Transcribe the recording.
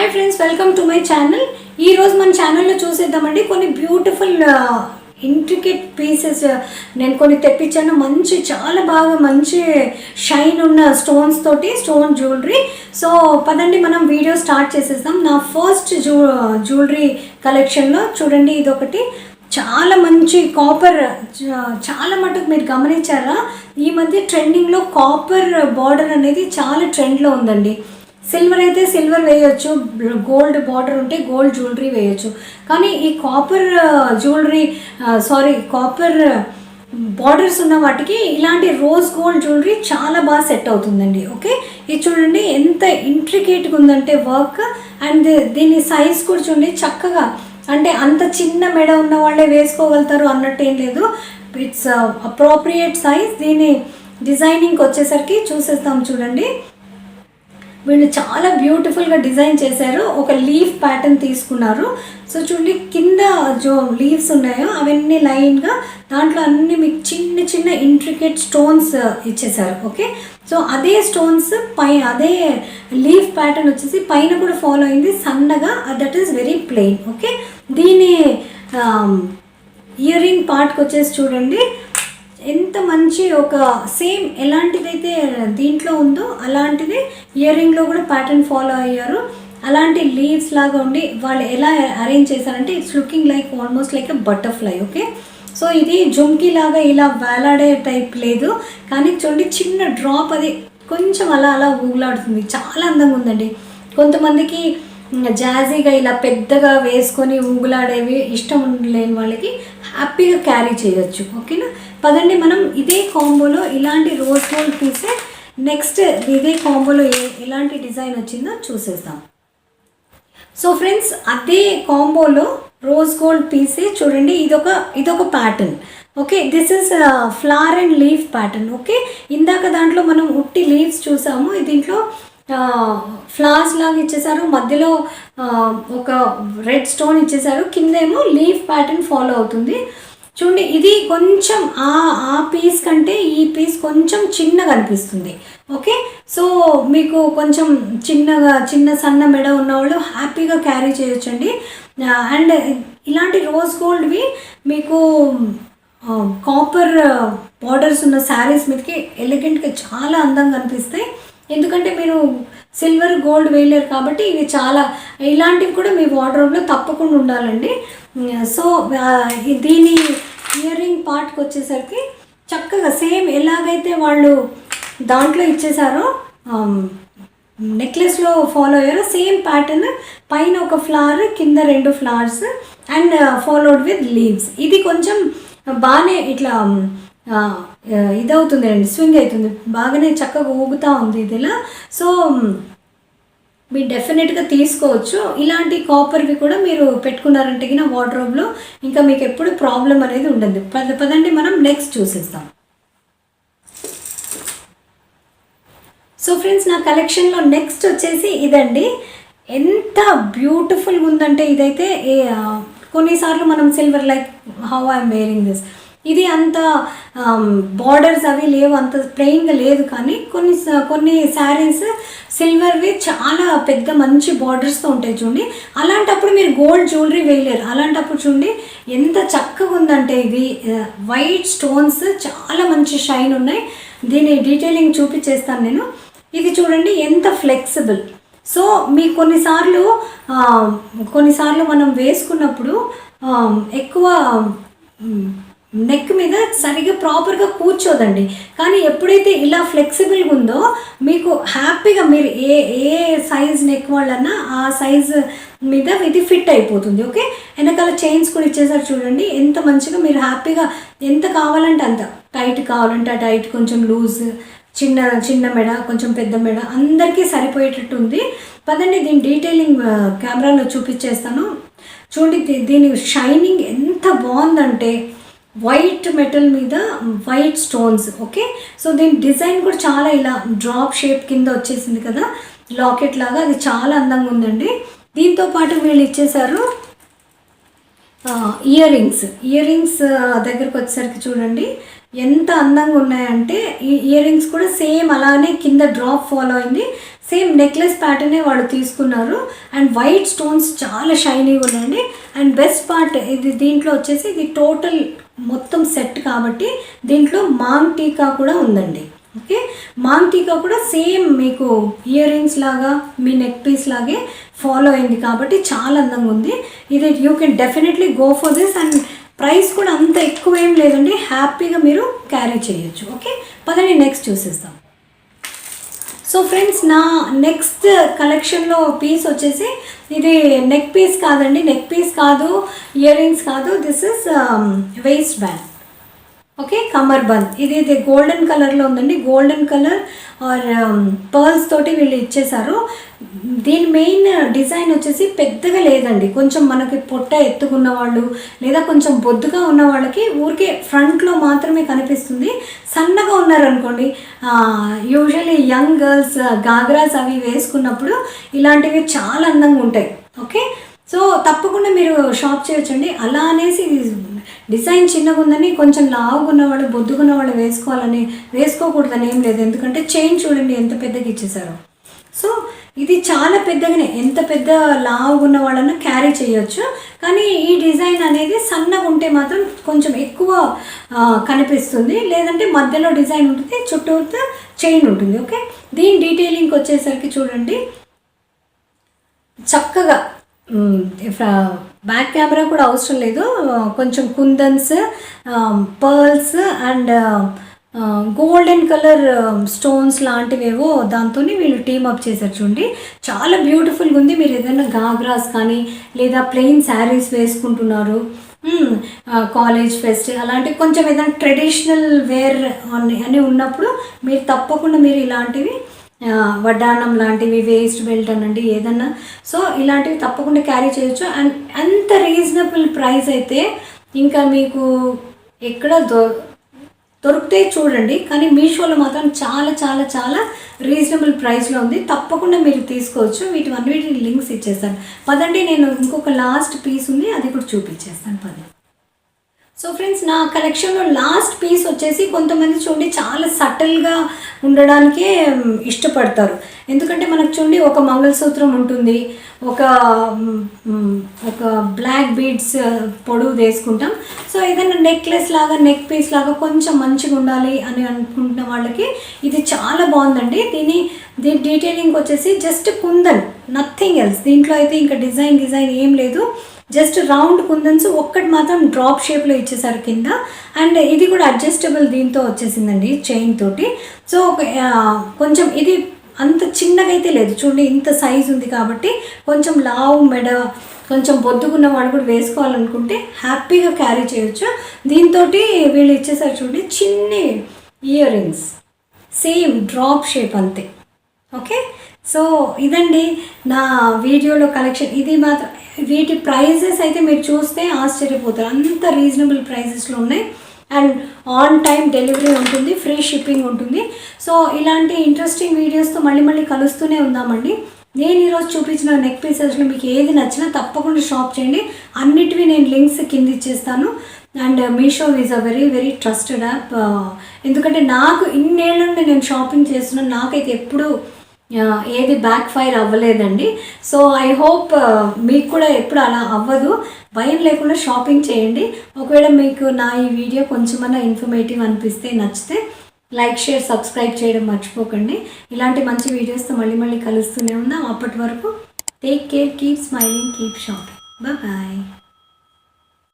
Hi friends, welcome to my channel. ఈరోజు మన ఛానల్లో చూసేద్దామండి కొన్ని బ్యూటిఫుల్ ఇంట్రికేట్ పీసెస్ నేను కొన్ని తెప్పించాను. చాలా బాగా మంచి షైన్ ఉన్న స్టోన్స్ తోటి స్టోన్ జ్యువెలరీ. సో పదండి మనం వీడియో స్టార్ట్ చేసేద్దాం. నా ఫస్ట్ జ్యువెలరీ కలెక్షన్లో చూడండి, ఇదొకటి చాలా మంచి కాపర్. చాలా మటుకు మీరు గమనించారా, ఈ మధ్య ట్రెండింగ్లో కాపర్ బార్డర్ అనేది చాలా ట్రెండ్లో ఉందండి. సిల్వర్ అయితే సిల్వర్ వేయొచ్చు, గోల్డ్ బార్డర్ ఉంటే గోల్డ్ జ్యువెలరీ వేయొచ్చు, కానీ ఈ కాపర్ కాపర్ బార్డర్స్ ఉన్న వాటికి ఇలాంటి రోజ్ గోల్డ్ జ్యువెలరీ చాలా బాగా సెట్ అవుతుందండి. ఓకే, ఇది చూడండి ఎంత ఇంట్రికేట్గా ఉందంటే వర్క్. అండ్ దీని సైజ్ కూడా చూడండి చక్కగా, అంటే అంత చిన్న మెడ ఉన్న వాళ్ళే వేసుకోగలుగుతారు అన్నట్టు ఏం లేదు. It's appropriate size. దీని డిజైనింగ్కి వచ్చేసరికి చూసేస్తాం చూడండి. వీళ్ళు చాలా బ్యూటిఫుల్గా డిజైన్ చేశారు. ఒక లీఫ్ ప్యాటర్న్ తీసుకున్నారు. సో చూడండి, కింద లీవ్స్ ఉన్నాయో అవన్నీ లైన్గా, దాంట్లో అన్ని మీకు చిన్న చిన్న ఇంట్రికేట్ స్టోన్స్ ఇచ్చేసారు. ఓకే, సో అదే స్టోన్స్ అదే లీఫ్ ప్యాటర్న్ వచ్చేసి పైన కూడా ఫాలో అయింది సన్నగా. That is very plain. Okay, దీని ఇయర్ రింగ్ పార్ట్కి వచ్చేసి చూడండి ఎంత మంచి ఒక సేమ్ ఎలాంటిదైతే దీంట్లో ఉందో అలాంటిది ఇయర్ రింగ్లో కూడా ప్యాటర్న్ ఫాలో అయ్యారు. అలాంటి లీవ్స్ లాగా ఉండి వాళ్ళు ఎలా అరేంజ్ చేశారంటే it's looking like almost like a butterfly. Okay, so ఇది జుమ్కీ లాగా ఇలా వేలాడే టైప్ లేదు, కానీ చూడండి చిన్న డ్రాప్ అది కొంచెం అలా అలా ఊగులాడుతుంది. చాలా అందంగా ఉందండి. కొంతమందికి జాజీగా ఇలా పెద్దగా వేసుకొని ఊగులాడేవి ఇష్టం లేని వాళ్ళకి హ్యాపీగా క్యారీ చేయొచ్చు. ఓకేనా, పదండి మనం ఇదే కాంబోలో ఇలాంటి రోజ్ గోల్డ్ పీసే నెక్స్ట్ ఇదే కాంబోలో ఎలాంటి డిజైన్ వచ్చిందో చూసేద్దాం. సో ఫ్రెండ్స్, అదే కాంబోలో రోజ్ గోల్డ్ పీసే చూడండి, ఇదొక pattern. Okay, this is flower and leaf pattern. Okay, ఇందాక దాంట్లో మనం ఉట్టి లీవ్స్ చూసాము, దీంట్లో ఫ్లవర్స్ లాగా ఇచ్చేసారు, మధ్యలో ఒక రెడ్ స్టోన్ ఇచ్చేసారు, కిందేమో లీఫ్ ప్యాటర్న్ ఫాలో అవుతుంది. చూడండి, ఇది కొంచెం ఆ పీస్ కంటే ఈ పీస్ కొంచెం చిన్నగా అనిపిస్తుంది. ఓకే, సో మీకు కొంచెం చిన్న సన్న మెడ ఉన్నవాళ్ళు హ్యాపీగా క్యారీ చేయొచ్చండి. అండ్ ఇలాంటి రోజ్ గోల్డ్వి మీకు కాపర్ బార్డర్స్ ఉన్న శారీస్ మీదకి ఎలిగెంట్గా చాలా అందంగా అనిపిస్తాయి. ఎందుకంటే మీరు సిల్వర్ గోల్డ్ వేయలేరు కాబట్టి ఇవి చాలా ఇలాంటివి కూడా మీ వార్డ్రోబ్లో తప్పకుండా ఉండాలండి. సో దీని ఇయర్ రింగ్ పార్ట్కి వచ్చేసరికి చక్కగా సేమ్ ఎలాగైతే వాళ్ళు దాంట్లో ఇచ్చేసారో నెక్లెస్లో ఫాలో అయ్యారో సేమ్ ప్యాటర్న్, పైన ఒక ఫ్లవర్ కింద 2 flowers and followed with leaves. ఇది కొంచెం బాగానే ఇట్లా ఇదవుతుంది అండి, స్వింగ్ అవుతుంది, బాగానే చక్కగా ఊగుతూ ఉంది ఇది ఇలా. సో మీరు డెఫినెట్గా తీసుకోవచ్చు. ఇలాంటి కాపర్వి కూడా మీరు పెట్టుకున్నారంటే కింద వార్డ్రోబ్లో ఇంకా మీకు ఎప్పుడు ప్రాబ్లం అనేది ఉండదు. పదండి మనం నెక్స్ట్ చూసేస్తాం. సో ఫ్రెండ్స్, నా కలెక్షన్లో నెక్స్ట్ వచ్చేసి ఇదండి. ఎంత బ్యూటిఫుల్గా ఉందంటే ఇదైతే కొన్నిసార్లు మనం silver like how I'm wearing this, ఇది అంత బార్డర్స్ అవి లేవు, అంత ప్లెయిన్గా లేదు, కానీ కొన్ని శారీస్ సిల్వర్వి చాలా పెద్ద మంచి బార్డర్స్తో ఉంటాయి చూడండి. అలాంటప్పుడు మీరు గోల్డ్ జ్యువెలరీ వేయలేరు. అలాంటప్పుడు చూడండి ఎంత చక్కగా ఉందంటే ఇది వైట్ స్టోన్స్ చాలా మంచి షైన్ ఉన్నాయి. దీని డీటెయిలింగ్ చూపించేస్తాను నేను. ఇది చూడండి ఎంత ఫ్లెక్సిబుల్. సో మీ కొన్నిసార్లు మనం వేసుకున్నప్పుడు ఎక్కువ నెక్ మీద సరిగ్గా ప్రాపర్గా కూర్చోదండి, కానీ ఎప్పుడైతే ఇలా ఫ్లెక్సిబుల్గా ఉందో మీకు హ్యాపీగా మీరు ఏ సైజ్ నెక్ వాళ్ళన్నా ఆ సైజ్ మీద ఇది ఫిట్ అయిపోతుంది. ఓకే, వెనకాల చైన్స్ కూడా ఇచ్చేసారు చూడండి, ఎంత మంచిగా మీరు హ్యాపీగా ఎంత కావాలంటే అంత, టైట్ కావాలంటే ఆ టైట్, కొంచెం లూజ్, చిన్న మెడ, కొంచెం పెద్ద మెడ, అందరికీ సరిపోయేటట్టు ఉంది. పదండి దీని డీటెయిలింగ్ కెమెరాలో చూపించేస్తాను. చూడండి దీని షైనింగ్ ఎంత బాగుందంటే వైట్ మెటల్ మీద వైట్ స్టోన్స్. ఓకే, సో దీని డిజైన్ కూడా చాలా ఇలా డ్రాప్ షేప్ కింద వచ్చేసింది కదా, లాకెట్ లాగా, అది చాలా అందంగా ఉందండి. దీంతో పాటు వీళ్ళు ఇచ్చేసారు ఇయర్ రింగ్స్ దగ్గరకు వచ్చేసరికి చూడండి ఎంత అందంగా ఉన్నాయంటే ఈ ఇయర్ రింగ్స్ కూడా సేమ్ అలానే కింద డ్రాప్ ఫాలో అయింది, సేమ్ నెక్లెస్ ప్యాటర్నే వాళ్ళు తీసుకున్నారు. అండ్ వైట్ స్టోన్స్ చాలా షైనీగా ఉన్నాయండి. అండ్ బెస్ట్ పార్ట్ ఇది దీంట్లో వచ్చేసి ఇది టోటల్ మొత్తం సెట్ కాబట్టి దీంట్లో మాంగ్ టీకా కూడా ఉందండి. ఓకే, మాంగ్ టీకా కూడా సేమ్ మీకు ఇయర్ రింగ్స్ లాగా మీ నెక్ పీస్ లాగే ఫాలో అయింది కాబట్టి చాలా అందంగా ఉంది. ఇది you can definitely go for this. And price కూడా అంత ఎక్కువ ఏం లేదండి, హ్యాపీగా మీరు క్యారీ చేయొచ్చు. ఓకే, పదండి నెక్స్ట్ చూసేస్తాం. సో ఫ్రెండ్స్, నా నెక్స్ట్ కలెక్షన్లో పీస్ వచ్చేసి ఇది నెక్ పీస్ కాదండి, నెక్ పీస్ కాదు, ఇయర్ రింగ్స్ కాదు, this is waist band. Okay, కమర్ బంద్. ఇది గోల్డెన్ కలర్లో ఉందండి, గోల్డెన్ కలర్ ఆర్ పర్ల్స్ తోటి వీళ్ళు ఇచ్చేసారు. దీని మెయిన్ డిజైన్ వచ్చేసి పెద్దగా లేదండి, కొంచెం మనకి పొట్ట ఎత్తుకున్న వాళ్ళు లేదా కొంచెం బొద్దుగా ఉన్న వాళ్ళకి ఊరికే ఫ్రంట్లో మాత్రమే కనిపిస్తుంది. సన్నగా ఉన్నారనుకోండి, యూజువల్లీ యంగ్ గర్ల్స్ గాగ్రాస్ అవి వేసుకున్నప్పుడు ఇలాంటివి చాలా అందంగా ఉంటాయి. ఓకే, సో తప్పకుండా మీరు షాప్ చేయొచ్చండి. అలా అనేసి డిజైన్ చిన్నగా ఉందని కొంచెం లావుగున్న వాళ్ళు బొద్దుగున్న వాళ్ళు వేసుకోకూడదని ఏం లేదు, ఎందుకంటే చైన్ చూడండి ఎంత పెద్దగా ఇచ్చేసారో. సో ఇది చాలా పెద్దగానే, ఎంత పెద్ద లావుగున్న వాళ్ళన్నా క్యారీ చేయొచ్చు. కానీ ఈ డిజైన్ అనేది సన్నగా ఉంటే మాత్రం కొంచెం ఎక్కువ కనిపిస్తుంది, లేదంటే మధ్యలో డిజైన్ ఉంటుంది, చుట్టూతో చైన్ ఉంటుంది. ఓకే, దీని డీటెయిలింగ్కి వచ్చేసరికి చూడండి చక్కగా బ్యాక్ కెమెరా కూడా అవసరం లేదు, కొంచెం కుందన్స్, pearls and golden colour stones లాంటివేవో దాంతో వీళ్ళు టీమప్ చేశారు చూడండి, చాలా బ్యూటిఫుల్గా ఉంది. మీరు ఏదైనా గాగ్రాస్ కానీ లేదా ప్లెయిన్ శారీస్ వేసుకుంటున్నారు, కాలేజ్ ఫెస్ట్ అలాంటివి కొంచెం ఏదైనా ట్రెడిషనల్ వేర్ అని ఉన్నప్పుడు మీరు తప్పకుండా మీరు ఇలాంటివి వడ్డానం లాంటివి, వేస్ట్ బెల్ట్ అనండి ఏదన్నా, సో ఇలాంటివి తప్పకుండా క్యారీ చేయొచ్చు. అండ్ అంత రీజనబుల్ ప్రైస్ అయితే ఇంకా మీకు ఎక్కడ దొరికితే చూడండి, కానీ మీషోలో మాత్రం చాలా చాలా చాలా రీజనబుల్ ప్రైస్లో ఉంది, తప్పకుండా మీరు తీసుకోవచ్చు. వీటి లింక్స్ ఇచ్చేస్తాను. పదండి, నేను ఇంకొక లాస్ట్ పీస్ ఉంది అది కూడా చూపించేస్తాను. పదండి. సో ఫ్రెండ్స్, నా కలెక్షన్లో లాస్ట్ పీస్ వచ్చేసి కొంతమంది చూడండి చాలా సటిల్గా ఉండడానికే ఇష్టపడతారు, ఎందుకంటే మనకు చూడండి ఒక మంగళసూత్రం ఉంటుంది, ఒక బ్లాక్ బీడ్స్ పొడవు వేసుకుంటాం. సో ఏదైనా నెక్లెస్ లాగా నెక్ పీస్ లాగా కొంచెం మంచిగా ఉండాలి అని అనుకుంటున్న వాళ్ళకి ఇది చాలా బాగుందండి. దీని డీటెయిలింగ్ వచ్చేసి జస్ట్ కుందన్, నథింగ్ ఎల్స్. దీంట్లో అయితే ఇంకా డిజైన్ ఏం లేదు, జస్ట్ రౌండ్ కుందన్స్ ఒక్కటి మాత్రం డ్రాప్ షేప్లో ఇచ్చేసారు కింద. అండ్ ఇది కూడా అడ్జస్టబుల్ దీంతో వచ్చేసిందండి చైన్ తోటి. సో కొంచెం ఇది అంత చిన్నగా అయితే లేదు చూడండి, ఇంత సైజు ఉంది కాబట్టి కొంచెం లావు మెడ కొంచెం బొద్దుకున్న వాళ్ళు కూడా వేసుకోవాలనుకుంటే హ్యాపీగా క్యారీ చేయొచ్చు. దీంతో వీళ్ళు ఇచ్చేసారు చూడండి చిన్ని ear rings, same drop shape అంతే. ఓకే, సో ఇదండి నా వీడియోలో కలెక్షన్. ఇది మాత్రం వీటి ప్రైజెస్ అయితే మీరు చూస్తే ఆశ్చర్యపోతారు, అంత రీజనబుల్ ప్రైజెస్లో ఉన్నాయి. అండ్ ఆన్ టైం డెలివరీ ఉంటుంది, ఫ్రీ షిప్పింగ్ ఉంటుంది. సో ఇలాంటి ఇంట్రెస్టింగ్ వీడియోస్తో మళ్ళీ కలుస్తూనే ఉందామండి. నేను ఈరోజు చూపించిన నెక్ పీసెస్లో మీకు ఏది నచ్చినా తప్పకుండా షాప్ చేయండి. అన్నిటివి నేను లింక్స్ కింద ఇచ్చేస్తాను. And Meesho is a very very trusted app, ఎందుకంటే నాకు ఇన్నేళ్ళ నుండి నేను షాపింగ్ చేస్తున్నాను, నాకైతే ఎప్పుడు ఏది బ్యాక్ ఫైర్ అవ్వలేదండి. సో ఐ హోప్ మీకు కూడా ఎప్పుడు అలా అవ్వదు, భయం లేకుండా షాపింగ్ చేయండి. ఒకవేళ మీకు నా ఈ వీడియో కొంచెమన్నా ఇన్ఫర్మేటివ్ అనిపిస్తే నచ్చితే లైక్, షేర్, సబ్స్క్రైబ్ చేయడం మర్చిపోకండి. ఇలాంటి మంచి వీడియోస్తో మళ్ళీ కలుస్తూనే ఉందాం. అప్పటి వరకు take care, keep smiling, keep shopping. Bye.